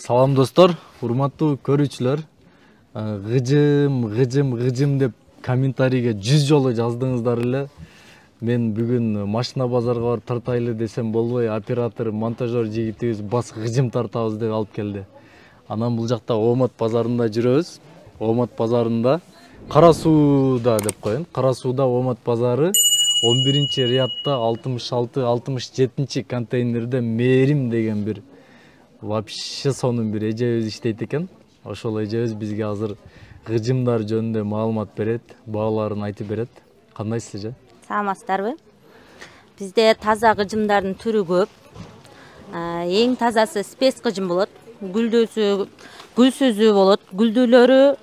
Салам достор, урматтуу көрүүчүлөр. Гыжым деп комментарийге 100 жолу жаздыңыздар эле. Мен бүгүн машина базарга барып тартайлы десем болбой, оператор, монтажер жигитибиз бас гыжым тартабыз деп алып келди. Анан бул жакта Оомат базарында жүрөбүз. Оомат базарында Кара сууда деп коеюн. Кара сууда Оомат базары 11-риядда 66-67 контейнерде Мээрим деген бир вообще сонун бир эжебиз иштейт экен. Ошол эжебиз бизге азыр гыжымдар жөнүндө маалымат берет, бааларын айтып берет. Кандайсыз эже? Саламатсыздарбы? Бизде таза гыжымдардын түрү көп. Эң тазасы спец гыжым болот. Гүлсүзү болот. Гүлдүүлөрү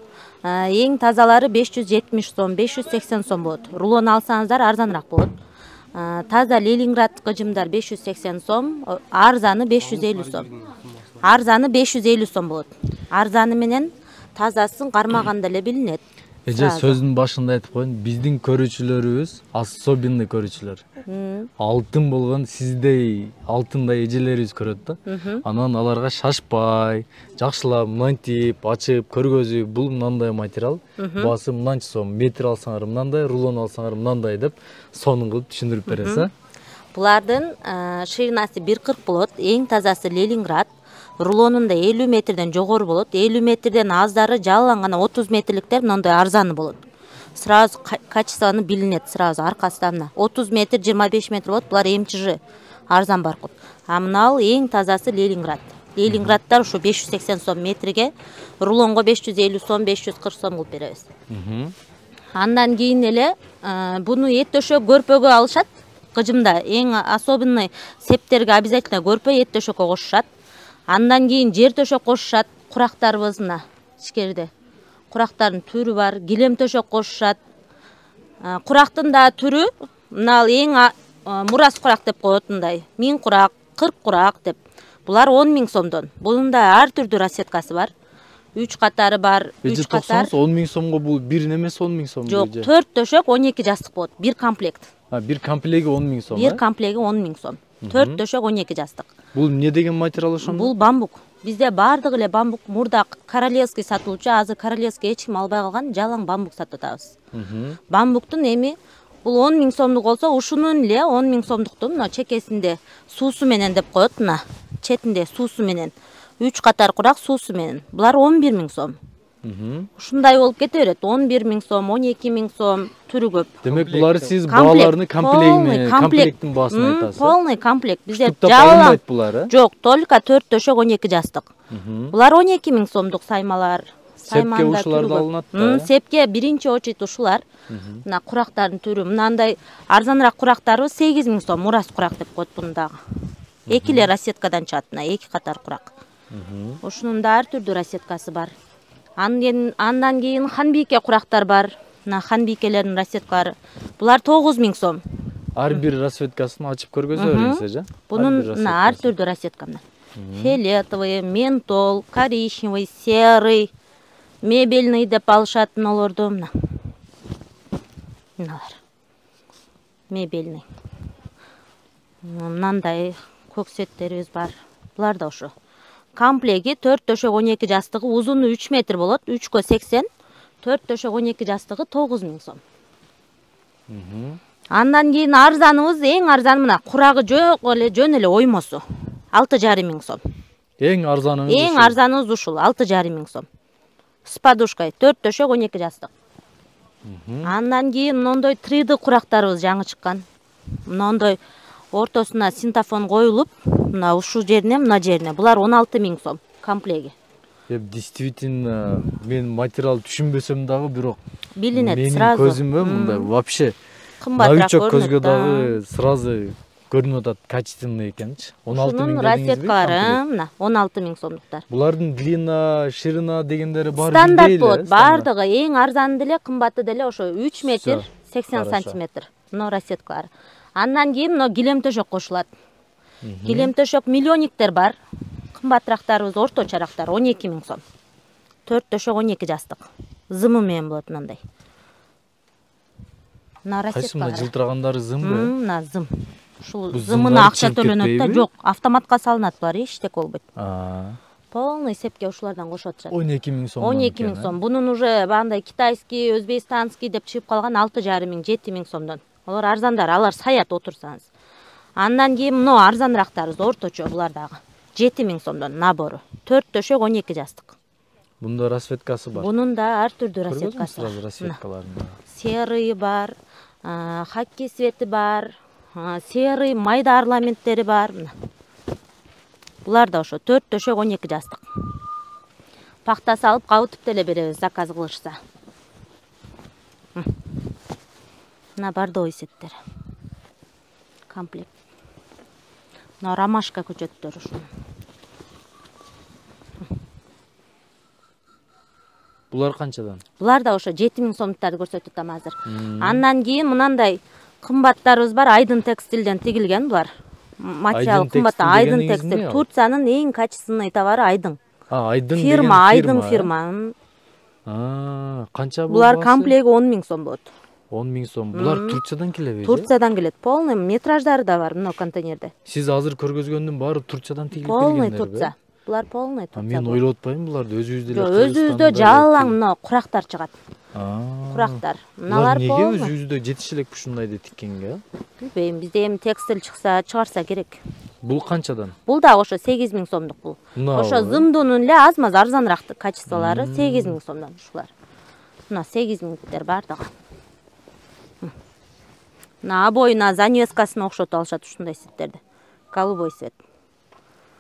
эң тазалары 570 сом, 580 сом болот. Рулон алсаңыздар арзаныраак болот. Таза Ленинград гыжымдар 580 сом, арзаны 550 сом. Арзаны 550 сом болот. Арзаны менен тазасын кармаганда эле билинет. Эже сөздүн башында айтып коеюн, биздин көрүүчүлөрүбүз особенный көрүүчүлөр. Алтын болгон сиздей алтындай эжелерибиз көрөт да. Анан аларга шашпай, жакшылап мынтип ачып көргөзүп, бул мындай материал, баасы мынча сом, метр алсаңар мындай, рулон алсаңар мындай деп сонун кылып түшүндүрүп бересиз. Булардын ширинасы 1,40 болот, эң тазасы Ленинград. Рулонунда 50 метрден жогору болот. 50 метрден аздары жалаланган 30 метрликтер мындай арзаны болот. Сразу качествоны билинет, сразу аркасынан. 30 метр, 25 метр болот, булар МЧЖ арзан баркут. А мынал эң тазасы Ленинград. Ленинградтар ушу 580 сом метрге, рулонго 550 сом, 540 сом кылып беребиз. Андан кийин эле буну эт төшөк көрпөгө алышат. Гыжымда эң особенный септерге обязательно көрпө эт төшөккө кошушат. Андан кийин жер төшөк кошушат курактарыбызына ичкерде. Курактардын түрү бар, килем төшөк кошушат. Курактын да түрү, мына эң мурас курак деп коет мындай. 1000 курак, 40 курак деп. Булар 10 000 сомдон. Bunun da ар түрдүү расеткасы бар. 3 катары бар, 3 катар. 10 000 сомго бул бир немес 10 000 сом. Жок, 4 төшөк 12 жастык болот. Бир комплект. Бир комплеги 10 000 сом. Бир комплеги 10 000 сом. 4 төшөк 12 жастык. Бул эмне деген материал ошондо? Бул бамбук. Бизде бардыгы эле бамбук. Мурда королевский сатылчу, азыр королевский эч ким албай калган, жалаң бамбук сатып атабыз. Бамбуктун эми бул 10 000 сомдук болсо, ушунун эле 10 000 сомдуктун мына чекесинде суусу менен деп коет мына. Четинде суусу менен. 3 катар курак суусу менен. Булар 11 000 сом. Ушундай болуп кете берет. 11 000 сом, 12 000 сом, түрү көп. Демек булар сиз бааларны комплектин баасын айтасыз. Полный комплект. Бизде жалаң булар, жок, только 4 төшөк 12 жастык. Булар 12 000 сомдук саймалар. Сепке ушуларды алынат да. Сепке биринчи очередь ушулар. Мына курактардын түрү, мынандай арзаныраак курактары 8 000 сом, мурас курак деп коет буну дагы. Экиле расеткадан чыгат, мына 2 катар курак. Ушунун да ар түрдүү расеткасы бар. Андан кийин ханбийке курактар бар. Мына ханбийкелердин расеткалары. Булар 9 000 сом. Ар бир расеткасын ачып көргөзө бериңиз, эже. Бунун мына ар түрдүү расетка мына. Фиолетовый, ментол, коричневый, серый, мебельный деп алышат мыналарды мына. Мыналар. Мебельный. Мынандай көксеттерибиз бар. Булар да ошо. Комплеги 4 төшөк 12 жастыгы, узуну 3 метр болот, 3кө 80, 4 төшөк 12 жастыгы 9 000 сом. Андан кийин арзаныбыз, эң арзан мына, курагы жөн эле оймосу. 6,5 000 сом. Эң арзаныбыз ушул. Эң арзаныбыз ушул, 6,5 000 сом. С подушкой 4 төшөк 12 жастык. Андан кийин мындай 3D курактарыбыз жаңы чыккан. Мындай ортосуна синтофон коюлуп, мына ушул жерине, мына жерине. Булар 16 000 сом комплеги. Действительно, мен материал түшүнбөсөм дагы, бирок билинет сразу. Менин көзүмө мындай вообще кымбатыраак көрүнөт. Көзгө дагы сразу көрүнүп атат, качественный экенчи. 16 000 дегениңизби? Расеткалары мына 16 000 сомдуктар. Булардын длина, ширина дегендери бар стандарт болот. Бардыгы эң арзаны деле, кымбаты деле ошо 3 метр 80 сантиметр. Мына расеткалары. Андан кийин мына килем төшөк кошулат. Килем төшөк миллионниктер бар. Кымбатырактарыбыз орточорактар 12 000 сом. 4 төшөк 12 жастык. Зымы менен болот мындай. Мына расеткалар. Кайсы жылтырагандары зымбы? Мына зым. Ушул зымына акча төлөнөт да, жок, автоматка салынат булар, эчтек болбойт. полный эсепке ушулардан кошуп атышат. 12 000 сом. 12 000 сом. Бунун уже бандай китайский, өзбекстанский деп чыгып калган 6,5 000, 7 000 сомдон. Алар арзандар, алар саят отурсаңыз. Андан кийин мына арзанырактары орточо булар дагы. 7 000 сомдон набору. 4 төшөк 12 жастык. Бунда расцветкасы бар. Бунун да ар түрдүү расцветкасы бар. Расцветкаларында. Серый бар, хакки цвети бар, серый майда орнаменттери бар. Булар да ошо 4 төшөк 12 жастык. Пакта салып кабытып деле беребиз заказ кылышса. Мына бордовый сеттер. Комплект. Мына ромашка көчөттөр ушул. Булар канчадан? Булар да ошо 7 000 сомдуктарды көрсөтүп атам азыр. Андан кийин мынандай кымбаттарыбыз бар, Айдын текстилден тигилген булар. Материал кымбат, Айдын текстиль. Турциянын эң качественный товары Айдын. Айдын фирма, Айдын фирма. Канча бул? Булар комплеги 10 000 сом болот. 10 000 сом. Булар Турциядан келеби? Турциядан келет. Полный метраждары да бар мына контейнерде. Сиз азыр көргөзгөндүн баары Турциядан тигилип келгендер. келгендер. Полный Турция. Булар полный Турция. Мен ойлоп атпаймын, буларды өзүбүздө эле. Өзүбүздө жалаң мына курактар чыгат. Курактар. Мыналар полный. Неге өзүбүздө жетише элек ушундайды тиккенге? Билбейм, бизде эми текстиль чыкса, чыгарса керек. Бул канчадан? Бул да ошо 8 000 сомдук бул. Ошо зымдунун эле аз-маз арзаныраак качестволору 8 000 сомдон ушулар. Мына 8 000дер бардыгы. Мына обоюна занавескасына окшотуп алышат ушундай сеттерди. Голубой цвет.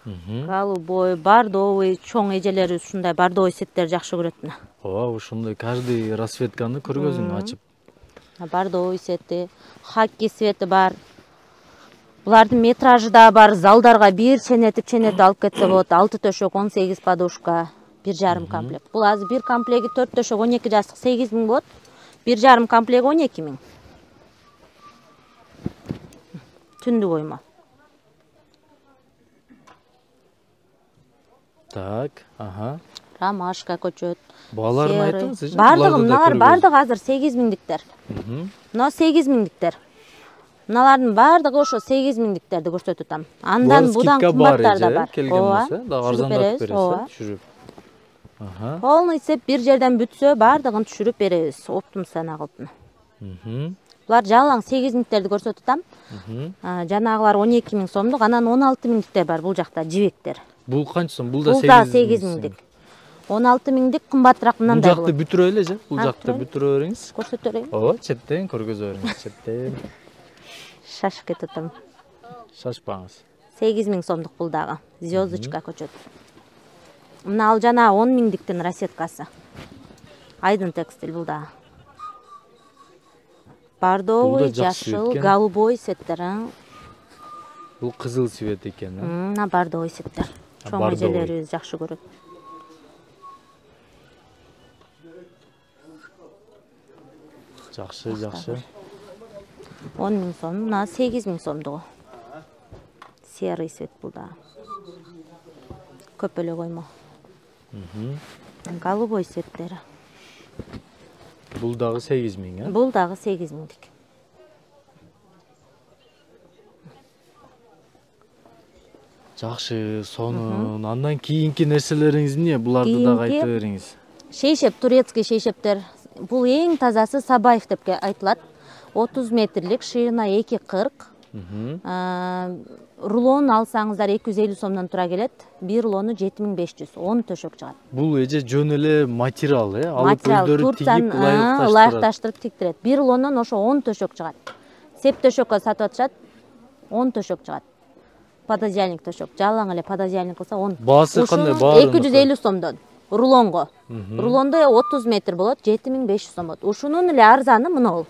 Голубой, бордовый, чоң эжелери ушундай бордовый сеттер жакшы көрөт мына. Ооба, ушундай каждый расцветканы көргөзүң ачып. Бордовый сети, хакки цвети бар. Булардын метражы да бар, залдарга бир ченетип алып кетсе болот. 6 төшөк 18 подушка, 1,5 комплект. Бул азыр бир комплеги 4 төшөк 12 жастык 8 000 болот. 1,5 комплеги 12 000. Түндүк ойма. Так, Ромашка көчөт. Бааларын айтыңыз. Бардыгы мыналар бардыгы азыр 8 000диктер. Мына 8 000диктер. Мыналардын бардыгы ошо 8 000диктерди көрсөтүп атам. Андан будан кымбаттар да бар. Келген болсо, да арзандатып бересиз, түшүрүп. Полный сеп бир жерден бүтсө, бардыгын түшүрүп беребиз. Оптум сана кылып. Булар жалаң 8 000диктерди көрсөтүп атам. Жанагылар 12 000 сомдук, анан 16 000диктер бар бул жакта жибектер. Бул канча сом? Бул да 8 000дик. 16 000дик кымбатыраак мынандай болот. Бул жакты бүтүрө эле же? Бул жакты бүтүрө бериңиз. Көрсөтө берейин. Ооба, четтен көргөзө бериңиз, четтен. Шашып кетип атам. Шашпаңыз. 8 000 сомдук бул дагы. Звездочка көчөт. Мына ал жана 10 000диктин расцветкасы. Айдын текстиль бул дагы. Бордовый, жашыл, голубой сеттер. Бул кызыл цвет экен, Мына бордовый сеттер. Чоң эжелерибиз жакшы көрөт. Жакшы, жакшы. 10 000 сом, мына 8 000 сомдугу. Серый цвет бул да. Көп эле коймо. Голубой цветтери. Бул дагы 8 000, Бул дагы 8 000дик. Жакшы, сонун. Андан кийинки нерселериңиз эмне? Буларды дагы айтып бериңиз. Шейшеп, турецкий шейшептер. Бул эң тазасы Сабаев деп айтылат. 30 метрлик, ширина 2,40. Рулон алсаңыздар 250 сомдон тура келет. Бир рулону 7500, 10 төшөк чыгат. Бул эже жөн эле материал, алып өздөрү тигип ылайыкташтырып тиктирет. Бир рулондон ошо 10 төшөк чыгат. Сеп төшөккө сатып атышат, 10 төшөк чыгат. Пододеяльник төшөк, жалаң эле пододеяльник кылса 10. Баасы кандай? Баары 250 сомдон. Рулонго. Рулондо 30 метр болот, 7500 сом болот. Ушунун эле арзаны мына бул.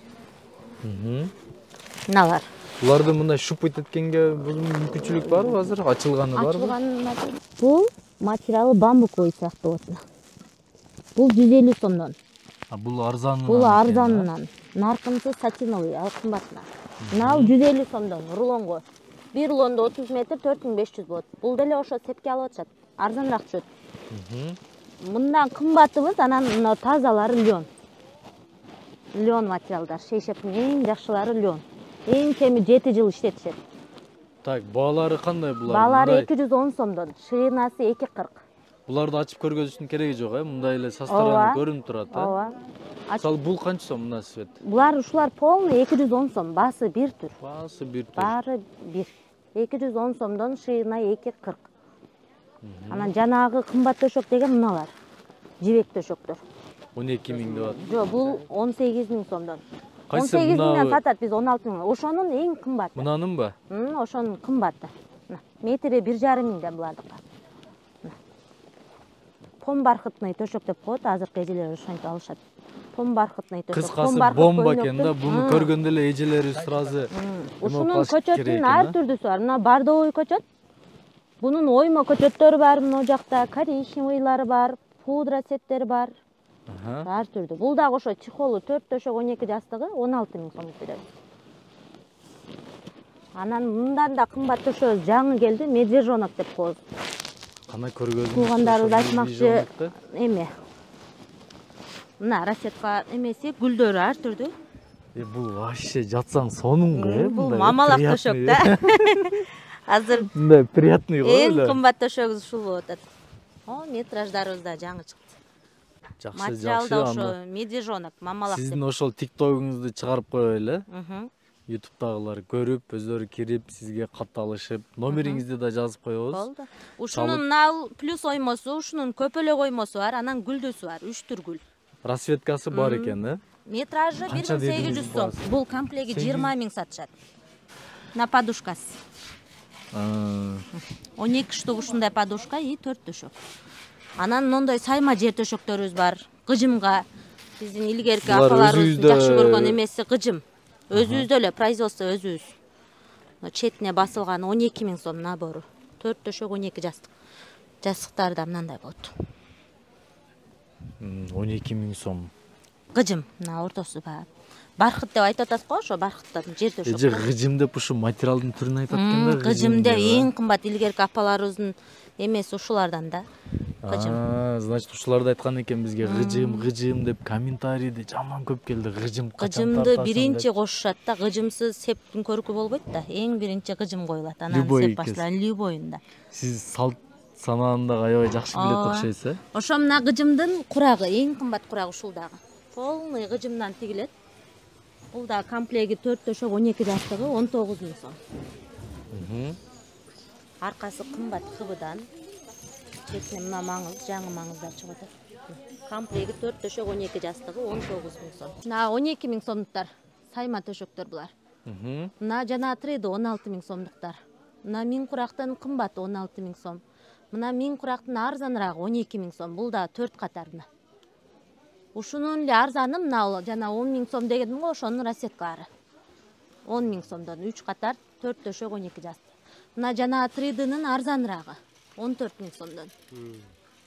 Мыналар. Буларды мындай шупайт эткенге мүмкүнчүлүк барбы азыр? Ачылганы барбы? Бул материалы бамбуковый сыяктуу болот. Бул 150 сомдон. Бул арзанынан. Бул арзанынан. Наркынсы сатиновый, ал кымбатына. Мына 150 сомдон рулонго. Бир рулондо 30 метр 4500 болот. Бул деле ошо сепке алып атышат. Арзаныраак түшөт. Мындан кымбатыбыз анан мына тазалары лен. Лен материалдар. Шейшептин эң жакшылары лен. Эң кеми 7 жыл иштетишет. Так, баалары кандай булар? Баалары 210 сомдон, ширинасы 2,40. Буларды ачып көргөзүштүн кереги жок, мындай эле состараны көрүнүп турат, Ооба. Мисалы бул канча сом мына свет? Булар ушулар полный 210 сом, баасы бир түр. Баасы бир түр. Баары бир. 210 сомдон шыйына 240. Анан жанагы кымбат төшөк деген мыналар. Жибек төшөктөр. 12 миң деп атат. Жок, бул 18 миң сомдон. Кайсы 18 миңден мына сатат, биз 16 миң. Ошонун эң кымбаты. мынанынбы? Ошонун кымбаты. Метри 1,5 миңден булардыкы. Пом бархытный төшөк деп коет, азыркы эжелер ошентип алышат. Пом бархытный төшөк. Кыскасы бомба экен да, буну көргөндө эле эжелерибиз сразу. Ушунун көчөтүнүн ар түрдүсү бар. Мына бордовый көчөт. Бунун оймо көчөттөрү бар, мына жакта коричневыйлары бар, пудра сеттери бар. Ар түрдүү. Бул дагы ошо чехолу 4 төшөк 12 жастыгы 16 миң сом беребиз. Анан мындан да кымбат төшөбүз жаңы келди, медвежонок деп коебуз. Кана көргөзүм. Туугандарыбыз айтмакчы эме. Мына рассетка эмеси, гүлдөрү ар түрдүү. Бул вообще жатсаң сонуңго, Бул мамалак төшөк да. Азыр мындай приятный го эң эле. кымбат төшөгүбүз ушул болуп атат. Метраждарыбыз да жаңы чыкты. Жакшы, Материал да жакшы. ошо медвежонок, мамалак деп. Сиздин ошол тиктогуңузду чыгарып коелу эле. YouTube'дагылар көрүп, өздөрү кирип, сизге кат алышып, номериңизди да жазып коебуз. Болду. Ушунун нал плюс оймосу, ушунун көпөлөк оймосу бар, анан гүлдөсү бар, 3 түр гүл. Расветкасы бар экен, да? Метражы Канча 1800 сом. дедиңиз? Бул комплеги 20 миң сатышат. На подушкасы. 12 штук ушундай подушка и 4 төшөк. Анан мондой сайма жер төшөктөрүбүз бар. Гыжымга биздин илгерки апаларыбыздын жакшы көргөн эмеси гыжым. Өзүбүздө эле производство өзүбүз. Четине басылган 12 миң сом набору. 4 төшөк 12 жастык. Жастыктары да мындай болот. 12 миң сом. Гыжым, мына ортосу бар. Бархыт деп айтып атасыз го, ошо бархыттан жер төшөк. Эже гыжым деп ушу материалдын түрүн айтат экен да. Гыжым деп эң кымбат илгерки апаларыбыздын эмеси ушулардан да. Значит, ушуларды айткан экен бизге гыжым деп комментарийде жаман көп келди. Гыжым качан Гыжымды тартасың биринчи деп. кошушат да, гыжымсыз септин көркү болбойт да. Эң биринчи гыжым коюлат, анан Любой сеп башталат любойунда. Сиз салт санааны аябай жакшы билет окшойсуз, Ошо мына гыжымдын курагы, эң кымбат курагы ушул дагы. Полный гыжымдан тигилет. Бул да комплеги 4 төшөк 12 жастыгы 19 миң сом. Аркасы кымбат кыбыдан. Четине мына маңыз, жаңы маңыздар чыгып атат. Комплеги 4 төшөк 12 жастыгы 19 миң сом. Мына 12 миң сомдуктар. Сайма төшөктөр булар. Мына жана треди 16 миң сомдуктар. Мына миң курактын кымбаты 16 миң сом. Мына миң курактын арзаныраак 12 миң сом. Бул да 4 катарына. Ушунун эле арзаны мына жана 10 миң сом дегенdim го, ошонун рассеткалары. 10 миң сомдон 3 катар 4 төшөк 12 жастык. Мына жана тридинин арзанырагы 14 миң сомдон.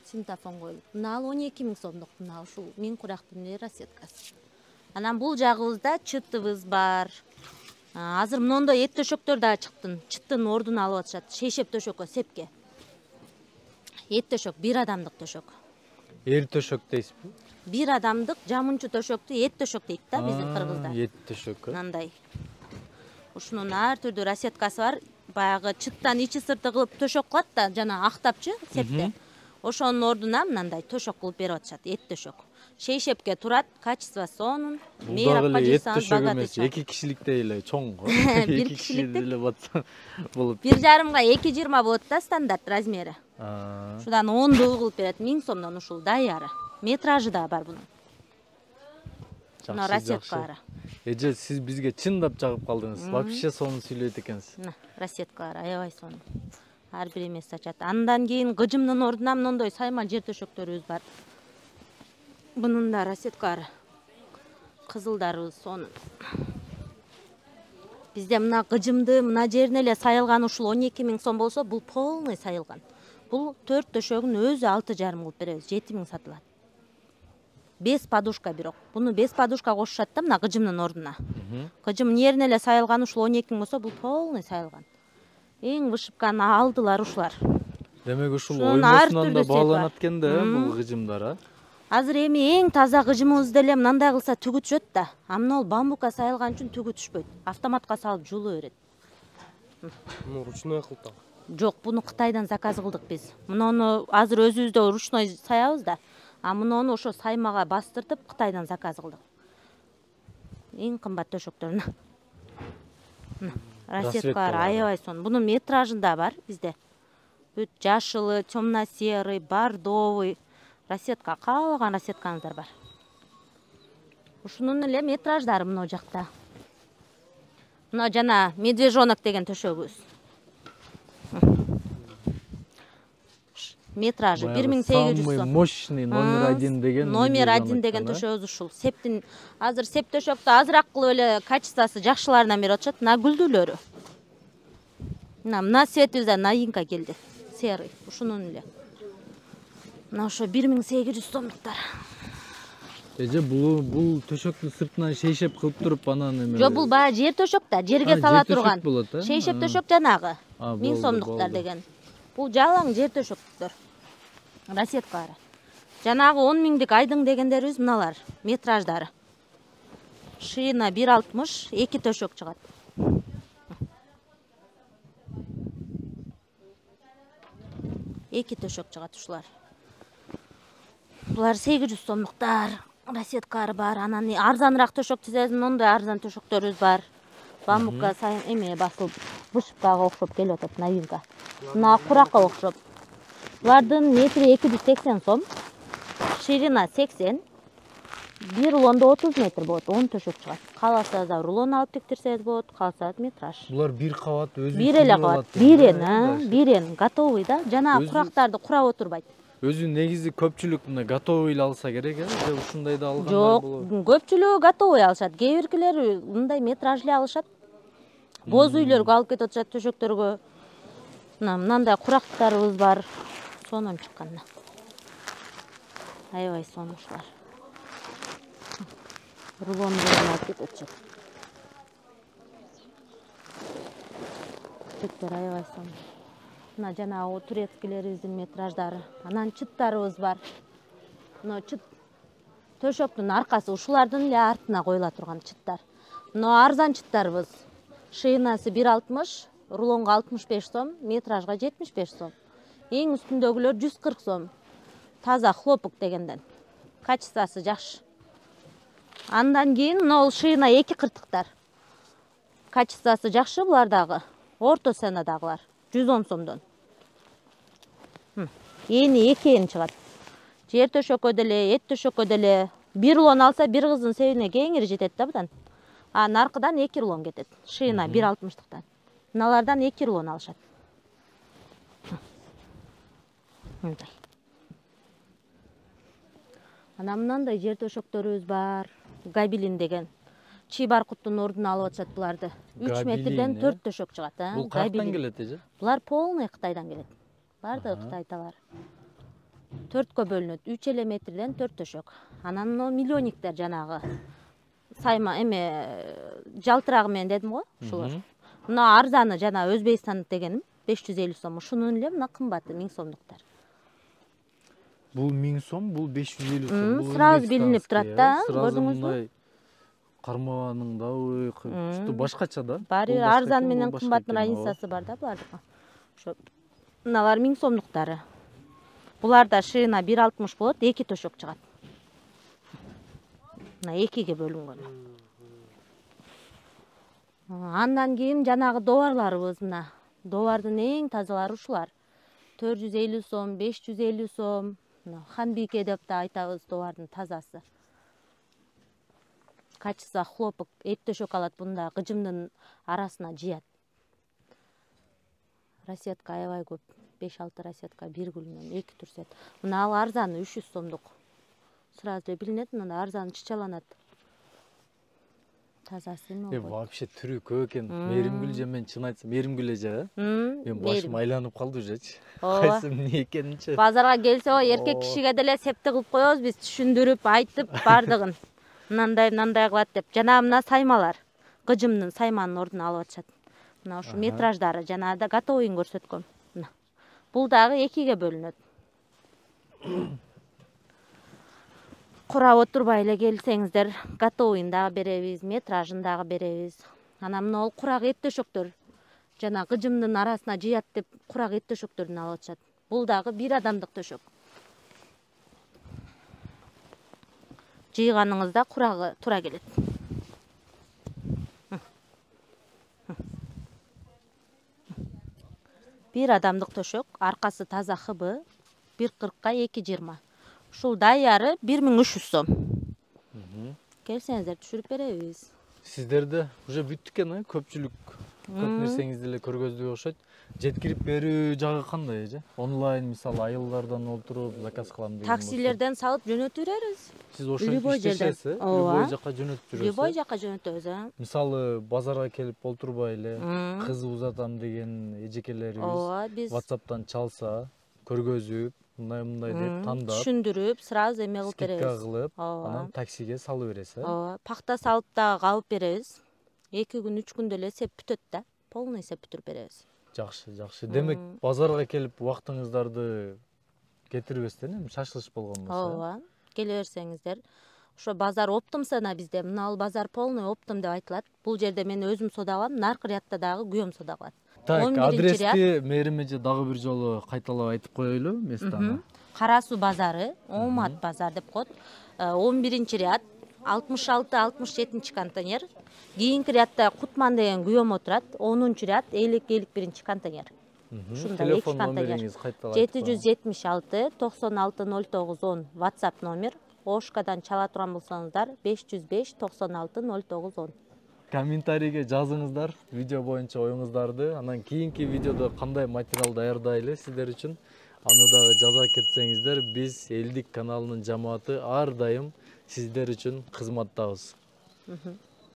Синтафон коюлуп. Мына 12 миң сомдук, мына ушул миң курактын рассеткасы. Анан бул жагыбызда чытыбыз бар. Азыр мондой эт төшөктөр да чыкты. Чыттын ордун алып атышат. Шейшеп төшөккө сепке. Эт төшөк, бир адамдык төшөк. Эр төшөк дейсизби? Бир адамдык жамынчу төшөктү эт төшөк дейт да биздин кыргызда. Эт төшөк. Мындай. Ушунун ар түрдүү рассеткасы бар. Баягы чыттан ичи сырты кылып төшөк кылат да, жана актапчы септе. Ошонун ордуна мындай төшөк кылып берип атышат, эт төшөк. Шейшепке турат, качество сонун, мейрапка жыйсаңыз богатый чай. 2 кишиликтей эле чоң го. 1 кишиликтик эле батса болот. 1,5га 2,20 болот да стандарт размери. Ушудан 10 кылып берет, 1000 сомдон ушул даяры. Метражы да бар бунун. Мына рассеткалары. Эже, сиз бизге чындап жагып калдыңыз. Вообще сонун сүйлөйт экенсиз. Мына рассеткалары аябай сонун. Ар бир эмес ачат. Андан кийин гыжымдын ордуна мондой сайма жер төшөктөрүбүз бар. Бунун да рассеткалары. Кызылдарыбыз сонун. Бизде мына гыжымды мына жерине эле сайылган ушул 12 миң сом болсо, бул полный сайылган. Бул 4 төшөгүн өзү 6,5 кылып беребиз, 7 миң сатылат. 5 подушка бирок. Буну 5 подушка кошушат да мына гыжымдын ордуна. Гыжым жерине эле сайылган ушул 12 миң болсо, бул полный сайылган. Эң вышивканы алдылар ушулар. Демек ушул оймосунан да бааланат экен да, бул гыжымдар, Азыр эми эң таза гыжымыбызды эле мындай кылса түгү түшөт да. Амнол бамбука сайылган үчүн түгү түшпөйт. Автоматка салып жуулу берет. Ручной кылтак. Жок, буну Кытайдан заказ кылдык биз. Муну азыр өзүбүздө ручной саябыз да. А муну ошо саймага бастыртып Кытайдан заказ кылдык. Эң кымбат төшөктөр. Расеткалар аябай сонун. Бунун метражында бар бизде. Бүт жашылы, темно-серый, бордовый расетка, каалаган расеткаңыздар бар. Ушунун эле метраждары мына жакта. Мына жана медвежонок деген төшөгүбүз. Метражы 1800 сом. Самый мощный номер 1 деген. Номер 1 деген төшөгүбүз ушул. Септин азыр сеп төшөктү азыраак кылып эле качествосы жакшыларынан берип атышат. Мына гүлдүүлөрү. Мына светибизде новинка келди. Серый. Ушунун эле. Мына ошо 1800 сомдуктар. Эже бул төшөктүн сыртынан шейшеп кылып туруп анан эме. Жок, бул баягы жер төшөк да, жерге сала турган. Шейшеп төшөк жанагы. 1000 сомдуктар деген. Бул жалаң жер төшөктөр. Расеткалары. Жанагы 10 миңдик айдың дегендерибиз мыналар, метраждары. Шина 1.60, 2 төшөк чыгат. Эки төшөк чыгат ушулар. Булар 800 сомдуктар. Расеткалары бар. Анан арзаныраак төшөк чизесиз, мындай арзан төшөктөрүбүз бар. Бамбукка сайын эме басылып, вышивкага окшоп келип атат, новинка. Мына куракка окшоп. Булардын метри 280 сом. Ширина 80. Бир рулондо 30 метр болот, 10 төшөк чыгат. Кааласаңыз да рулон алып тиктирсеңиз болот, кааласаңыз метраж. Булар бир кабат өзү. Бир эле кабат. Бирен, готовый да. Жана курактарды курап отурбайт. Өзү негизи көпчүлүк мына готовый алса керек, же ушундай да алгандар болот? Жок, көпчүлүгү готовый алышат. Кээ биркилер мындай метражли алышат. Боз үйлөргө алып кетип атышат төшөктөргө. Мынандай курактарыбыз бар. Сонун чыккан. Аябай сонун ушулар. Рулондорун алып кетип атышат. Төшөктөр аябай сонун. Мына жанагы турецкилерибиздин метраждары. Анан чыттарыбыз бар. Мына чыт төшөктүн аркасы ушулардын эле артына коюла турган чыттар. Мына арзан чыттарыбыз. Шийнасы 1.60, рулонго 65 сом, метражга 75 сом. Эң үстүндөгүлөр 140 сом. Таза хлопок дегенден. Качествосы жакшы. Андан кийин мына шийна 2 кыртыктар. Качествосы жакшы булардагы. Орто ценадагылар 110 сомдон. Эни 2 чыгат. Жер төшөккө деле, эт төшөккө деле 1 рулон алса бир кыздын себине кеңири жетет да будан. А наркыдан 2 рулон кетет. Шийна 1.60-тыктан. Мыналардан 2 рулон алышат. Мындай. Анан мындай жер төшөктөрүбүз бар. Габилин деген. Чий баркуттун ордуна алып атышат буларды. 3 метрден 4 төшөк чыгат, Бул каяктан келет эже? Булар полный Кытайдан келет. Бардыгы Кытайдалар. 4кө бөлүнөт. 3 эле метрден 4 төшөк. Анан мына миллионниктер жанагы. Сайма эме жалтырагы менен дедим го, ушулар. Мына арзаны жана Өзбекстан дегеним 550 сом. Ушунун эле мына кымбаты 1000 сомдуктар. Бул 1000 сом, бул 550 сом. Сразу билинип турат да, көрдүңүзбү? Кармаганын дабы, чөтө башкача да. Баары арзан менен кымбаттын разницасы бар да булардын. Ошо мыналар 1000 сомдуктары. Буларда шина 1.60 болот, 2 төшөк чыгат. Мына 2ге бөлүнгөн. Андан кийин жанагы доварларыбыз мына. Довардын эң тазалары ушулар. 450 сом, 550 сом. Ханбике деп да айтабыз довардын тазасы. Качество хлопок, эт төшөк алат бунда кыжымдын арасына жыят. Расетка аябай көп. 5-6 расетка бир гүлүнөн 2 турсет. Мына ал арзаны 300 сомдук. Сразу эле билинет, мына арзаны чычаланат. Тазасы эмне болот? Вообще түрү көп экен. Мээримгүл же мен чын айтсам, Мээримгүл эже, мен башым айланып калды ужечи. Кайсы эмне экенинчи. Базарга келсе, эркек кишиге деле септи кылып коебуз, биз түшүндүрүп, айтып бардыгын. Мындай кылат деп. Жана мына саймалар. Кыжымдын сайманын ордуна алып атышат. Мына ушу метраждары жанагыда готовыйын көрсөткөм. Мына. Бул дагы 2ге бөлүнөт. Курап отурбай эле келсеңиздер, готовыйын дагы беребиз, метражын дагы беребиз. Анан мына курак эт төшөктөр. жана кыжымдын арасына жыят деп курак эт төшөктөрүн алып атышат. Бул дагы 1 адамдык төшөк. Жыйганыңызда курагы тура келет. Bir адамдык төшөк, аркасы таза хыбы, 1.40-ка 2.20. Ушул даяры 1300 сом. Келсеңиздер түшүрүп беребиз. Сиздерде уже бүттү экен, көпчүлүк көп нерсеңизди эле көргөздөй окшойт. Жеткирип берүү жагы кандай же? Онлайн мисалы айылдардан олтуруп заказ кылам деген. Таксилерден салып жөнөтүп беребиз. Сиз ошентип иштешесиз, любой жака жөнөтүп жүрөсүз. Любой жака жөнөтөбүз. Мисалы базарга келип олтурбай эле кыз узатам деген эжекелерибиз Биз WhatsApp'тан чалса, көргөзүп, мындай деп тандап, түшүндүрүп, сразу эме кылып скидка беребиз. кылып, анан таксиге салып бересиз. Пакта салып да кабып беребиз. 2 күн, 3 күндө эле сеп бүтөт да. Полный сеп бүтүрүп беребиз. Жакшы, жакшы. Демек, базарга келип убактыңыздарды кетирбестен эми шашылыш болгон болсо. Ооба. Келе берсеңиздер. Ошо базар оптом-сана бизде. Мына базар полный оптом деп айтылат. Бул жерде мен өзүм сода кылам, наркы рядда дагы күйөөм сода кылат. Так, адрести мээрим эже дагы бир жолу кайталап айтып коелу, местаны. Кара суу базары, Омат базар деп коет. 11 ряд, 66-67 контейнер. Кийинки рядда Кутман деген күйөөм отурат. 10 ряд, 50-51 контейнер. Ушундай 2 контейнер. 776 96 09 10 WhatsApp номер. Ошкадан чала турган болсоңуздар 505 96 09 10. Комментарийге жазыңыздар видео боюнча оюңуздарды. Анан кийинки видеодо кандай материал даярдайлы сиздер үчүн аны дагы жаза кетсеңиздер, биз Элдик каналынын жамааты ар дайым сиздер үчүн кызматтабыз.